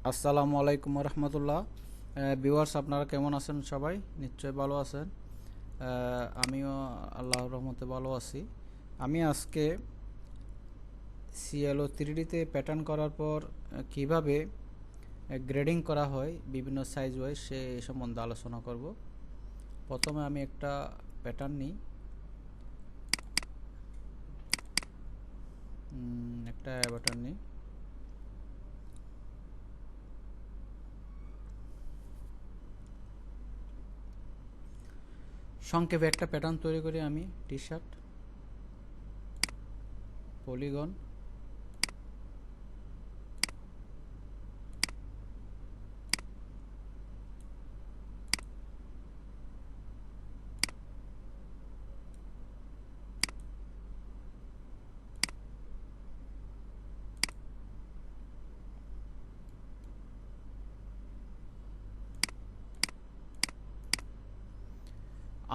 আসসালামু আলাইকুম রহমতুল্লাহ। ভিউয়ার্স, আপনারা কেমন আছেন? সবাই নিশ্চয়ই ভালো আছেন। আমিও আল্লাহর রহমতে ভালো আছি। আমি আজকে সিএলও 3ডিতে প্যাটার্ন করার পর কিভাবে গ্রেডিং করা হয় বিভিন্ন সাইজ ওয়াইজ সে সম্বন্ধে আলোচনা করব। প্রথমে আমি একটা প্যাটার্ন নিই, একটা প্যাটার্ন নিই। সংক্ষেপে একটা প্যাটার্ন তৈরি করি আমি। T shirt, polygon,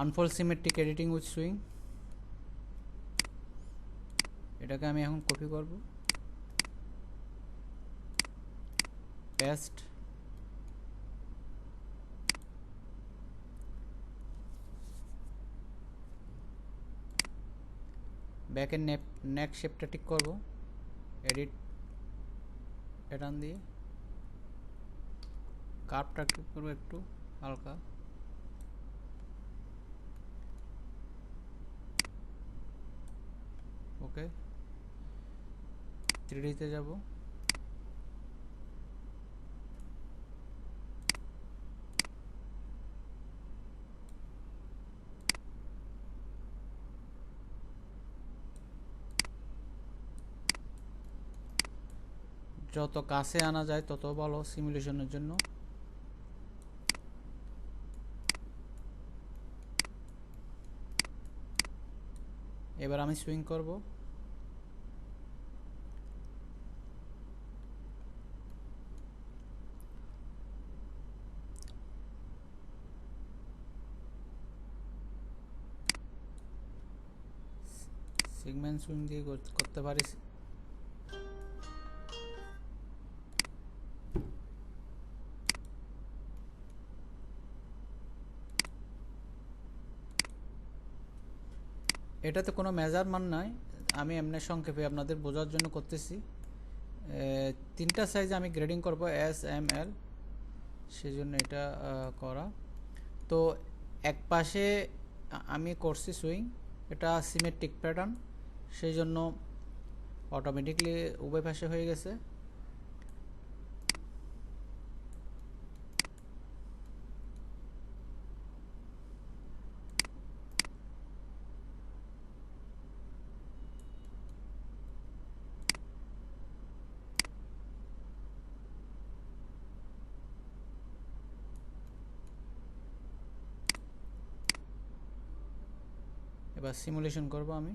unfold symmetric editing with swing. এটাকে আমি এখন কপি করব, পেস্ট, ব্যাকের নেক শেপটা ঠিক করব, এডিট প্যাটার্ন দিয়ে কার্ভটা ঠিক করব একটু হালকা, ওকে। 3ডিতে যাব, যত কাছে আনা যায় তত ভালো সিমুলেশনের জন্য। এবার আমি সুইং করব, সেগমেন্ট সুইং দিয়ে করতে পারি। এটাতে কোনো মেজারমেন্ট নাই, আমি এমনি সংক্ষেপে আপনাদের বোঝার জন্য করতেছি। 3টা সাইজ আমি গ্রেডিং করব, এস এম এল, সেই জন্য এটা করা। তো এক পাশে আমি করছি সুইং, এটা সিমেট্রিক প্যাটার্ন, সেই জন্য অটোমেটিকলি উভয় পাশে হয়ে গেছে। এবার সিমুলেশন করব আমি।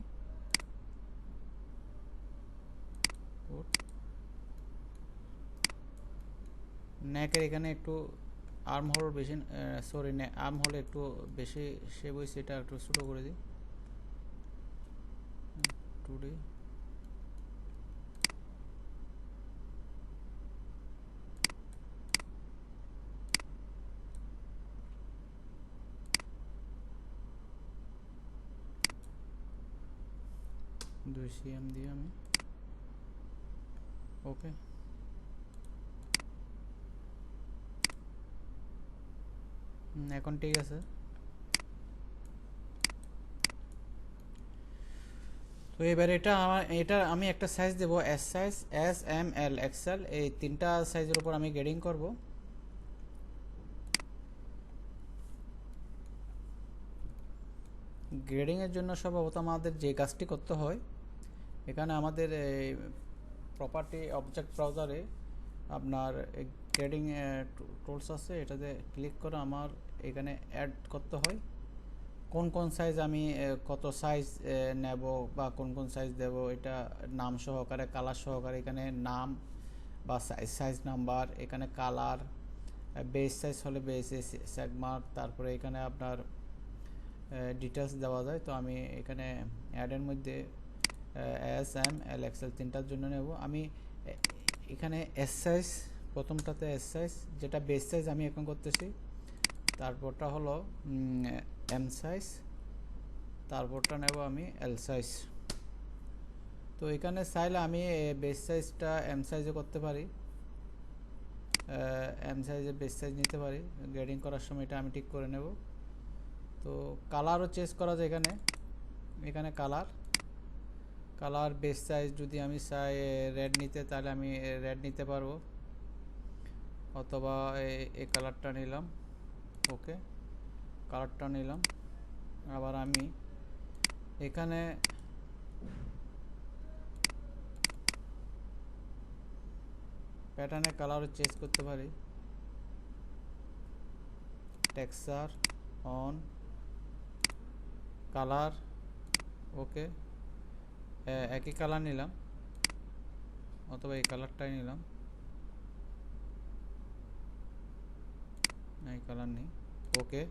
নেকের এখানে একটু আর্ম হোল বেশি, সরি আর্ম হোল একটু বেশি শেপ হয়েছে, এটা একটু ছোটো করে দিই। 2D দুই সিএম দিয়ে আমি, ওকে। এখন ঠিক আছে। তো এবার এটা আমি একটা সাইজ দেব, S size, S M L XL, এই 3টা সাইজের উপর আমি গ্রেডিং করব। গ্রেডিংয়ের জন্য সর্বপ্রথম আমাদের যে কাজটি করতে হয়, এখানে আমাদের প্রপার্টি অবজেক্ট ব্রাউজারে আপনার গ্রেডিং টুলস আছে, এটাতে ক্লিক করে আমার এখানে অ্যাড করতে হয় কোন কোন সাইজ আমি কত সাইজ নেব বা কোন কোন সাইজ দেব, এটা নাম সহকারে, কালার সহকারে, এখানে নাম বা সাইজ নাম্বার, এখানে কালার, বেস সাইজ হলে বেস সেগমেন্ট, তারপরে এখানে আপনার ডিটেলস দেওয়া যায়। তো আমি এখানে অ্যাডের মধ্যে এস এম এল এক্সেল 3টার জন্য নেব। আমি এখানে এস সাইজ প্রথমটাতে এস সাইজ, যেটা বেস সাইজ আমি এখন করতেছি, তারপরটা হলো এম সাইজ, তারপরটা নেব আমি এল সাইজ। তো এখানে চাইলে আমি বেস সাইজটা এম সাইজে করতে পারি, এম সাইজে বেস সাইজ নিতে পারি। গ্রেডিং করার সময় এটা আমি ঠিক করে নেব। তো কালারও চেঞ্জ করা যায় এখানে, এখানে কালার বেস সাইজ যদি আমি চাই রেড নিতে, তাহলে আমি রেড নিতে পারবো, অথবা এই কালারটা নিলাম। ওকে, কালারটা নিলাম। আবার আমি এখানে প্যাটার্নের কালারও চেঞ্জ করতে পারি। টেক্সচার অন, কালার, ওকে, একই কালার নিলাম, অথবা এই কালারটাই নিলাম, এই কালার নেই। ওকে,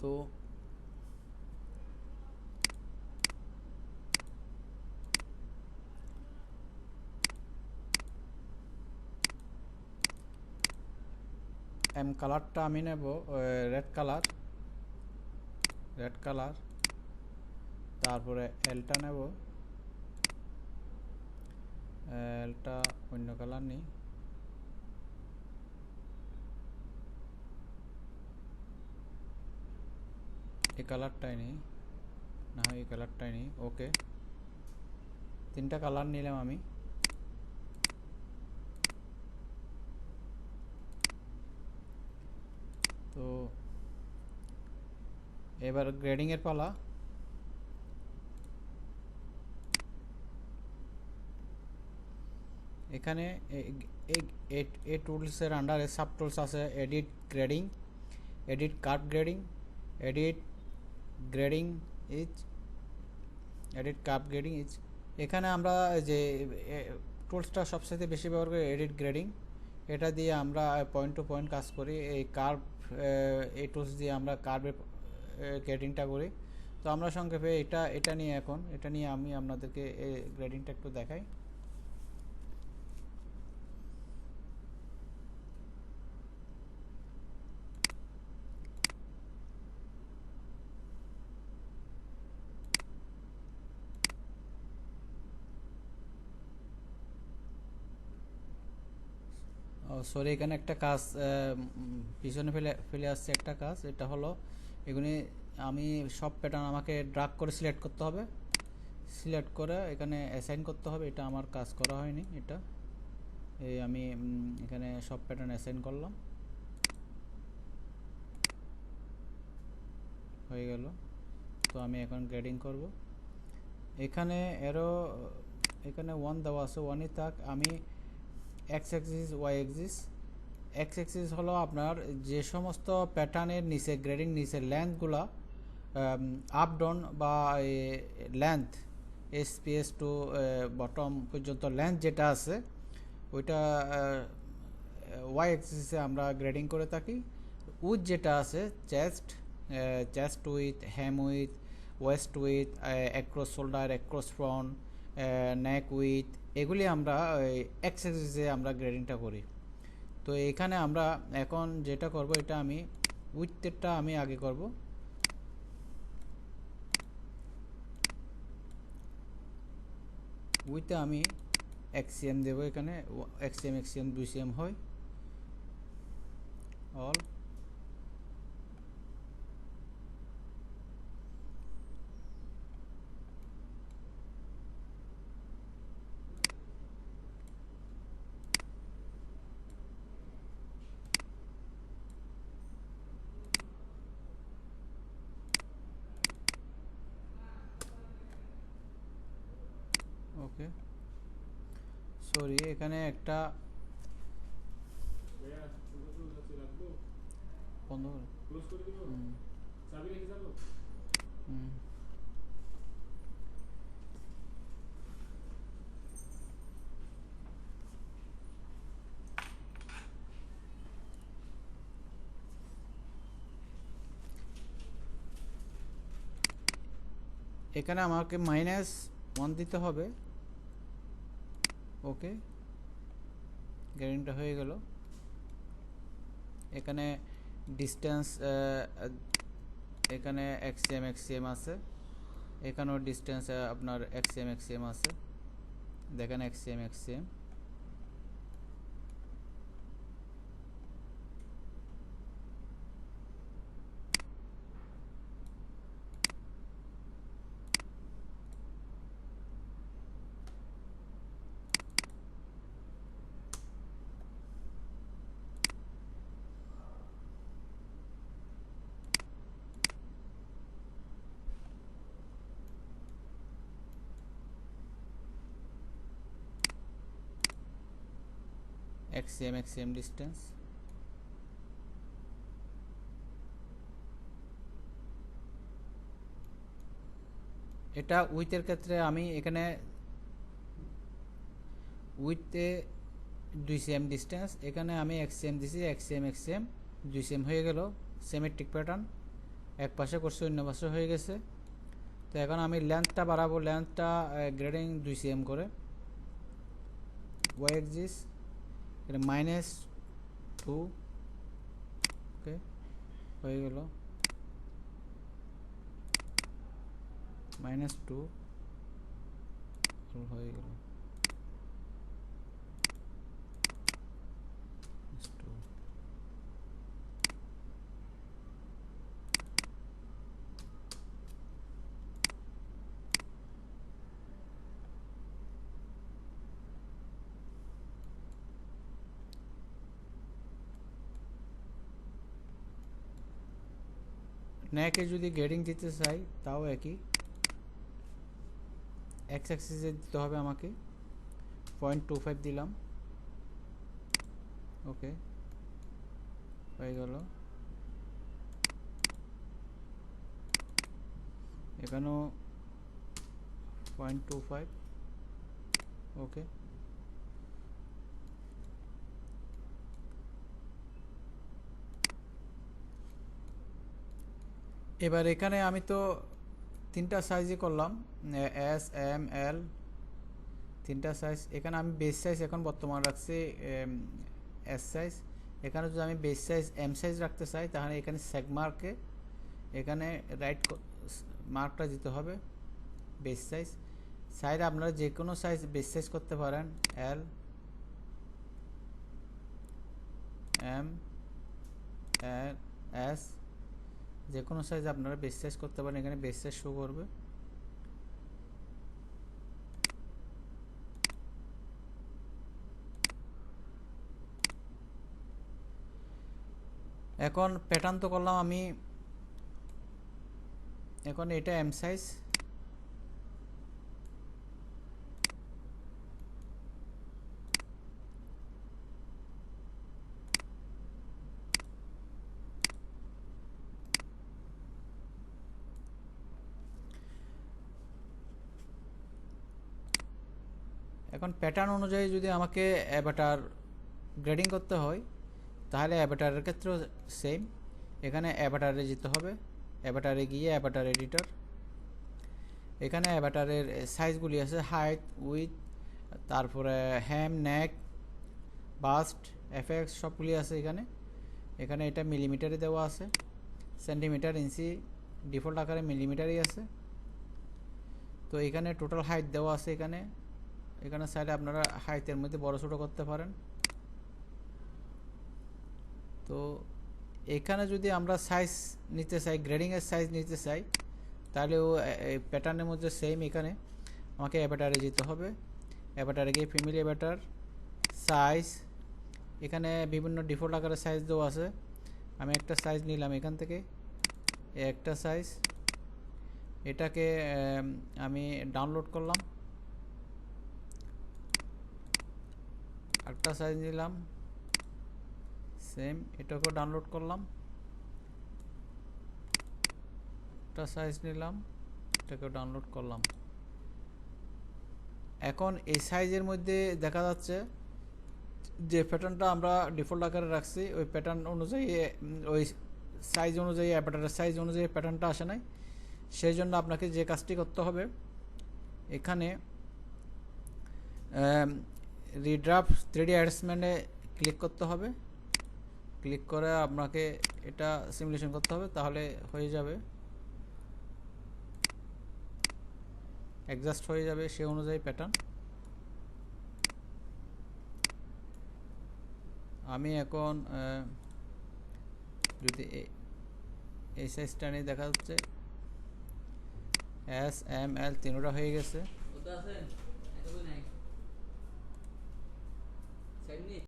তো এম কালারটা আমি নেব রেড কালার, তারপরে এলটা নেব, এলটা অন্য কালার নেই, এই কালারটাই নেই, না হয় এই কালারটাই নেই। ওকে, তিনটা কালার নিলাম আমি। তো এবার গ্রেডিং এর পালা। এখানে এই টুলসের আন্ডারে সাব টুলস আছে, edit grading, edit curve grading, edit grading is, edit curve grading is. এখানে আমরা যে টুলসটা সবচেয়ে বেশি ব্যবহার করি এডিট গ্রেডিং, এটা দিয়ে আমরা পয়েন্ট টু পয়েন্ট কাজ করি। এই কার্ভ, এই টুলস দিয়ে আমরা কার্ভের গ্রেডিংটা করি। তো আমরা সংক্ষেপে এটা নিয়ে এটা নিয়ে আমি আপনাদেরকে এই গ্রেডিংটা একটু দেখাই। সরি, এখানে একটা কাজ পিছনে ফেলে আসছে একটা কাজ। এটা হলো এগুলি আমি সব প্যাটার্ন আমাকে ড্রাগ করে সিলেক্ট করতে হবে, সিলেক্ট করে এখানে অ্যাসাইন করতে হবে। এটা আমার কাজ করা হয়নি। এটা এই আমি এখানে সব প্যাটার্ন অ্যাসাইন করলাম, হয়ে গেল। তো আমি এখন গ্রেডিং করব। এখানে এখানে 1 দেওয়া আছে, 1ই থাক। আমি X axis, Y axis. X axis হলো আপনার যে সমস্ত প্যাটার্নের নিচে, গ্রেডিং নিচে লেন্থগুলো আপ ডাউন বা লেন্থ এসপিএস টু বটম পর্যন্ত লেন্থ যেটা আছে, ওইটা ওয়াই অ্যাক্সিসে আমরা গ্রেডিং করে থাকি। উইথ যেটা আছে, chest width, hem width, waist width, across shoulder, across front, neck width, এগুলি আমরা এক্স অ্যাক্সিসে আমরা গ্রেডিংটা করি। তো এখানে আমরা এখন যেটা করব, এটা আমি উইথেরটা আমি আগে করব। উইথে আমি এক্সিএম দেব। এখানে এক্সিএম 2 সিএম হয় অল। ওকে, সরি, এখানে একটা বন্ধ করে এখানে আমাকে -1 দিতে হবে। ওকে, গ্রেডিংটা হয়ে গেল। এখানে ডিস্টেন্স এখানে এক্সএম আছে, এখানেও ডিস্টেন্স আপনার এক্সএম আছে, দেখেন এক্সএম এক্সএম ডিস্টেন্স। এটা উইথের ক্ষেত্রে আমি এখানে উইথে 2 cm ডিস্টেন্স, এখানে আমি এক্সএম দিছি, এক্সএম 2 cm হয়ে গেল। সিমেট্রিক প্যাটার্ন, এক পাশে করছি অন্য পাশে হয়ে গেছে। তো এখন আমি লেন্থটা বাড়াবো, লেন্থটা গ্রেডিং 2 cm করে। ওয়াই এক্সিস এটা -2, ওকে হয়ে গেল, -2 হয়ে গেল। নেকে যদি গ্রেডিং দিতে চাই তাও একই, এক্স অ্যাক্সিসে দিতে হবে আমাকে। 0.25 দিলাম, ওকে হয়ে গেল। এখানেও 0.25, ওকে। এবার এখানে আমি তো 3টা সাইজই করলাম, এস এম এল 3টা সাইজ। এখানে আমি বেস সাইজ এখন বর্তমান রাখছি এস সাইজ। এখানে যদি আমি বেস সাইজ এম সাইজ রাখতে চাই তাহলে এখানে সেগ মার্কে এখানে রাইট মার্কটা দিতে হবে, বেস সাইজ। সাইড আপনারা যে কোনো সাইজ বেস সাইজ করতে পারেন, এল এম এস যে কোনো সাইজ আপনারা বেস সাইজ করতে পারেন। এখানে বেস সাইজ শো করবে। এখন প্যাটার্ন তো করলাম আমি, এখন এটা এম সাইজ, এখন প্যাটার্ন অনুযায়ী যদি আমাকে অ্যাভাটার গ্রেডিং করতে হয় তাহলে অ্যাভাটারের ক্ষেত্রেও সেম। এখানে অ্যাভাটারে যেতে হবে, অ্যাভাটারে গিয়ে অ্যাভাটার এডিটর, এখানে অ্যাভাটারের সাইজগুলি আছে হাইট, উইথ, তারপরে হ্যাম, নেক, বাস্ট, এফএক্স সবগুলি আছে এখানে। এখানে এটা মিলিমিটারে দেওয়া আছে, সেন্টিমিটার, ইঞ্চি, ডিফল্ট আকারে মিলিমিটারই আছে। তো এখানে টোটাল হাইট দেওয়া আছে। এখানে এখানে সাইডে আপনারা হাইটের মধ্যে বড় ছোটো করতে পারেন। তো এখানে যদি আমরা সাইজ নিতে চাই, গ্রেডিংয়ের সাইজ নিতে চাই, তাহলে ও প্যাটার্নের মধ্যে সেম। এখানে আমাকে অ্যাভাটারে যেতে হবে, অ্যাভাটারে গিয়ে ফ্যামিলি অ্যাভাটার সাইজ, এখানে বিভিন্ন ডিফল্ট আকারে সাইজ দেওয়া আছে। আমি একটা সাইজ নিলাম এখান থেকে, একটা সাইজ, এটাকে আমি ডাউনলোড করলাম, একটা সাইজ নিলাম সেম, এটাকেও ডাউনলোড করলাম, একটা সাইজ নিলাম, এটাকেও ডাউনলোড করলাম। এখন এই সাইজের মধ্যে দেখা যাচ্ছে যে প্যাটার্নটা আমরা ডিফল্ট আকারে রাখছি ওই প্যাটার্ন অনুযায়ী, ওই সাইজ অনুযায়ী, অ্যাভাটারের সাইজ অনুযায়ী প্যাটার্নটা আসে নাই। সেই জন্য আপনাকে যে কাজটি করতে হবে, এখানে রিড্রাফট 3D অ্যাডজাস্টমেন্টে ক্লিক করতে হবে। ক্লিক করে আপনাকে এটা সিমুলেশন করতে হবে, তাহলে হয়ে যাবে, অ্যাডজাস্ট হয়ে যাবে সে অনুযায়ী প্যাটার্ন। আমি এখন যদি এই সাইজটা নিয়ে দেখা যাচ্ছে এস এম এল তিনটা হয়ে গেছে।